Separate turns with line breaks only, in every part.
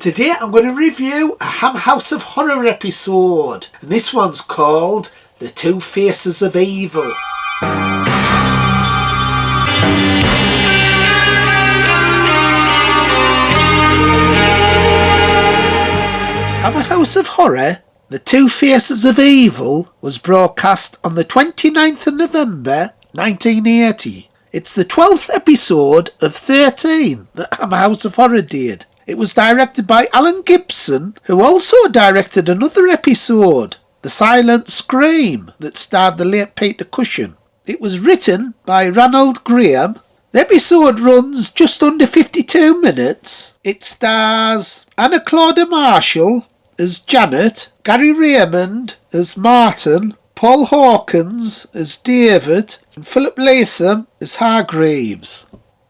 Today I'm going to review a House of Horror episode, and this one's called The Two Faces of Evil. House of Horror, The Two Faces of Evil was broadcast on the 29th of November 1980. It's the 12th episode of 13 that House of Horror did. It was directed by Alan Gibson, who also directed another episode, The Silent Scream, that starred the late Peter Cushing. It was written by Ronald Graham. The episode runs just under 52 minutes. It stars Anna Claudia Marshall as Janet, Gary Raymond as Martin, Paul Hawkins as David, and Philip Latham as Hargreaves.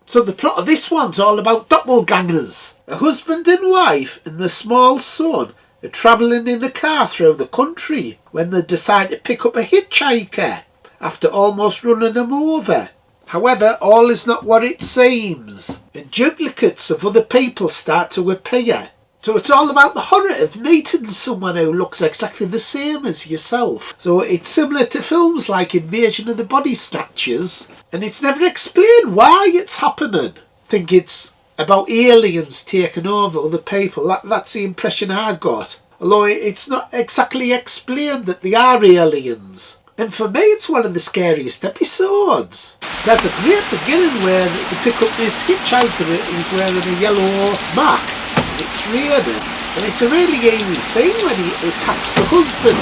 So the plot of this one's all about doppelgangers. A husband and wife and their small son are travelling in a car through the country when they decide to pick up a hitchhiker after almost running them over. However, all is not what it seems, and duplicates of other people start to appear. So it's all about the horror of meeting someone who looks exactly the same as yourself. So it's similar to films like Invasion of the Body Snatchers, and it's never explained why it's happening. I think it's about aliens taking over other people. That's the impression I got. Although it's not exactly explained that they are aliens. And for me, it's one of the scariest episodes. There's a great beginning where they pick up this hitchhiker and he's wearing a yellow Mac. It's raining, and it's a really eerie scene when he attacks the husband.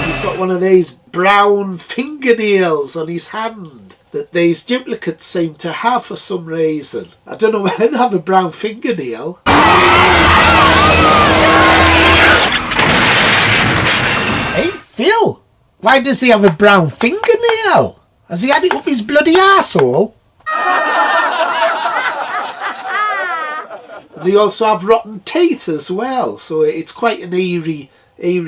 He's got one of these brown fingernails on his hand that these duplicates seem to have for some reason. I don't know whether they have a brown fingernail. Hey, Phil! Why does he have a brown fingernail? Has he had it up his bloody arsehole? They also have rotten teeth as well, so it's quite an eerie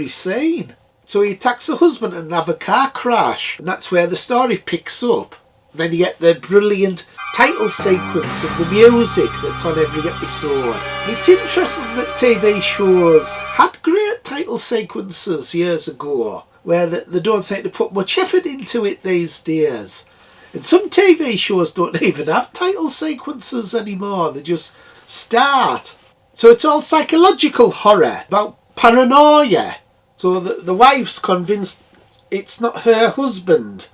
scene. So he attacks the husband and they have a car crash, and that's where the story picks up. And then you get the brilliant title sequence and the music that's on every episode. It's interesting that TV shows had great title sequences years ago, where they don't seem to put much effort into it these days. And some TV shows don't even have title sequences anymore, they just start. So it's all psychological horror, about paranoia. So the wife's convinced it's not her husband,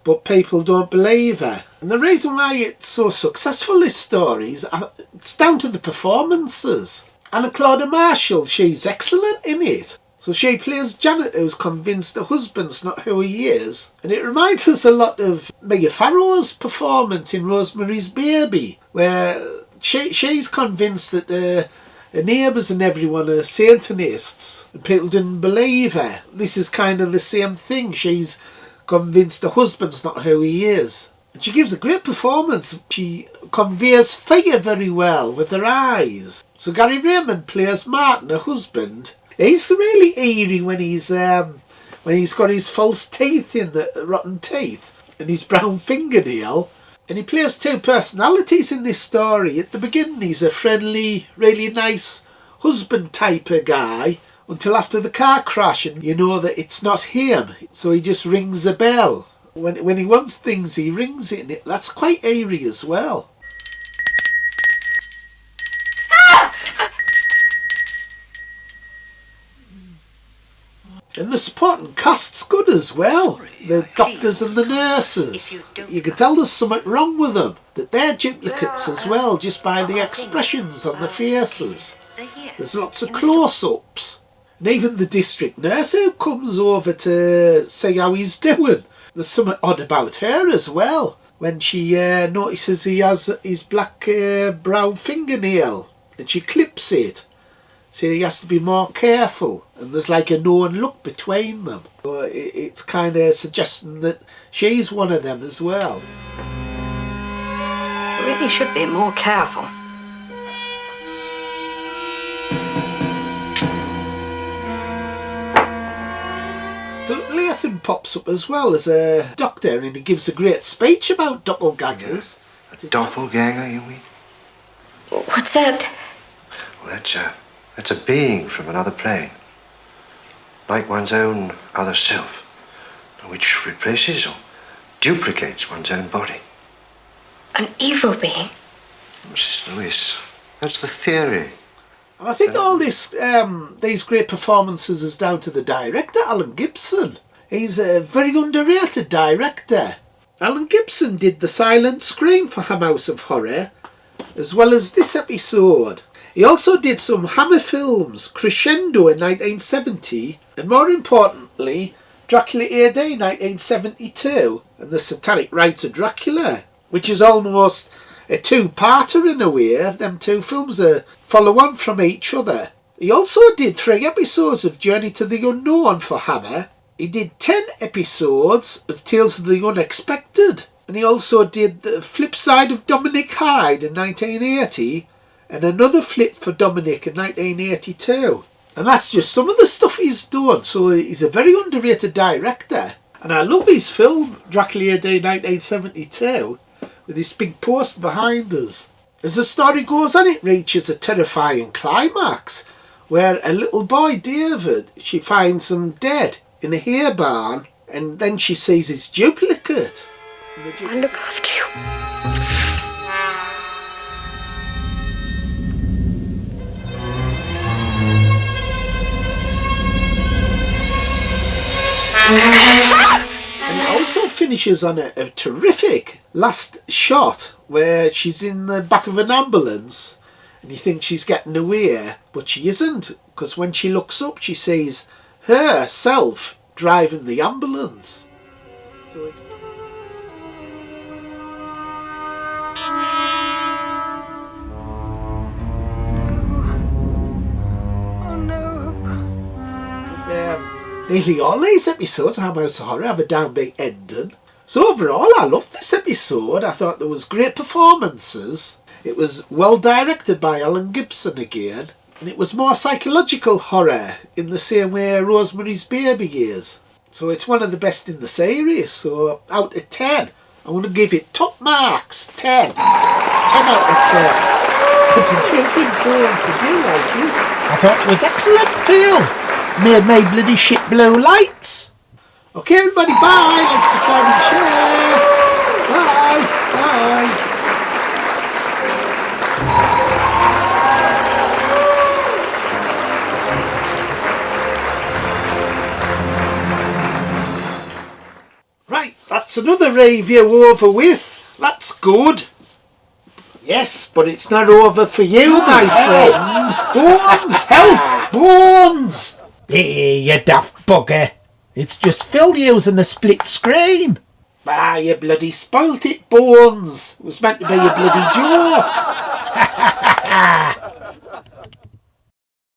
but people don't believe her. And the reason why it's so successful, this story, is it's down to the performances. Anna Claudia Marshall, she's excellent in it. So she plays Janet, who's convinced her husband's not who he is. And it reminds us a lot of Mia Farrow's performance in Rosemary's Baby, where she's convinced that her neighbours and everyone are Satanists, and people didn't believe her. This is kind of the same thing. She's convinced her husband's not who he is. And she gives a great performance. She conveys fear very well with her eyes. So Gary Raymond plays Martin, her husband. He's really eerie when he's got his false teeth in, the rotten teeth, and his brown fingernail. And he plays two personalities in this story. At the beginning he's a friendly, really nice husband type of guy, until after the car crash and you know that it's not him. So he just rings a bell. When he wants things he rings it, and that's quite eerie as well. And the supporting cast's good as well. The doctors and the nurses. You can tell there's something wrong with them. That they're duplicates as well, just by the expressions on the faces. There's lots of close-ups. And even the district nurse who comes over to see how he's doing. There's something odd about her as well. When she notices he has his black brown fingernail. And she clips it. So he has to be more careful, and there's like a known look between them. So it's kind of suggesting that she's one of them as well.
You really should be more careful.
Philip Latham Raymond pops up as well as a doctor, and he gives a great speech about doppelgangers.
A doppelganger, you mean?
What's that?
Well, that's a being from another plane. Like one's own other self, which replaces or duplicates one's own body.
An evil being?
Mrs. Lewis, that's the theory.
And I think all this, these great performances is down to the director, Alan Gibson. He's a very underrated director. Alan Gibson did the silent screen for House of Horror, as well as this episode. He also did some Hammer films, Crescendo in 1970, and more importantly, Dracula AD 1972, and The Satanic Rites of Dracula, which is almost a two-parter in a way. Them two films follow on from each other. He also did 3 episodes of Journey to the Unknown for Hammer. He did 10 episodes of Tales of the Unexpected. And he also did the flip side of Dominic Hyde in 1980, and another flip for Dominic in 1982. And that's just some of the stuff he's done. So he's a very underrated director. And I love his film, Dracula AD 1972, with this big poster behind us. As the story goes on, it reaches a terrifying climax, where a little boy, David, she finds him dead in a hay barn, and then she sees his duplicate.
I'll look after you.
And it also finishes on a terrific last shot where she's in the back of an ambulance and you think she's getting away, but she isn't, because when she looks up she sees herself driving the ambulance. So it's... Nearly all these episodes of House of Horror have a downbeat ending. So overall, I loved this episode. I thought there was great performances. It was well directed by Alan Gibson again. And it was more psychological horror in the same way Rosemary's Baby is. So it's one of the best in the series. So out of 10, I want to give it top marks. 10. 10 out of 10. What did you think, Bones? Did you like it? I thought it was excellent, Phil. Made my bloody shit blue lights. Okay, everybody, bye. Like, subscribe and share. Bye. Bye. Right, that's another review over with. That's good. Yes, but it's not over for you, my friend. Bones, help! Bones! Hey, you daft bugger. It's just Phil using a split screen. Ah, you bloody spoilt it, Bones. It was meant to be a bloody joke.